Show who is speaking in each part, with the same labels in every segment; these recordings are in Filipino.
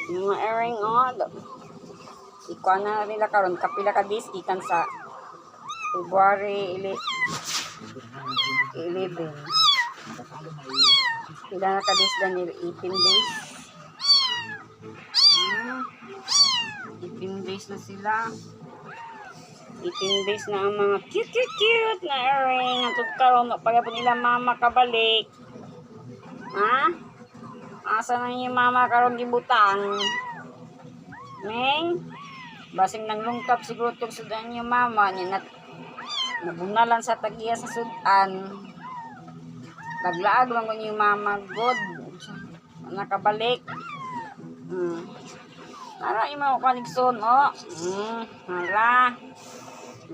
Speaker 1: Mga airing ikuha na nila karon kapila ka days gikan sa February 11. Pila na ka days ganil 18 days. 18 days na sila. 18 days na ang mga cute na airing. Atod karon pagapon nila mama kabalik. Ha? Asa na yung mama karon gibutang? Neng? Basing nang lungkap siguro itong sudan yung mama niya nabunalan sa tagiya sa sudan. Naglaag lang ko yung mama god. Nakabalik. Nara yung mga kaligson nara.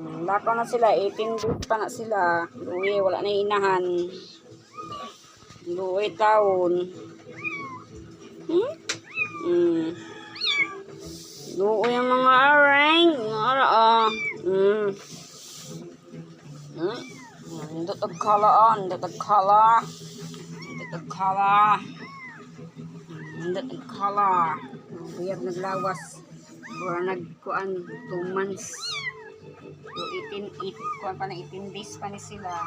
Speaker 1: Lako na sila 18 days pa na sila. Luwi wala na inahan. Luwi taon. Luwi yung mga areng. Nara Dito kala dito kala. Biyag naglawas. Or nagkuan 2 months. So 18 kuan pa na 18 days pa ni sila.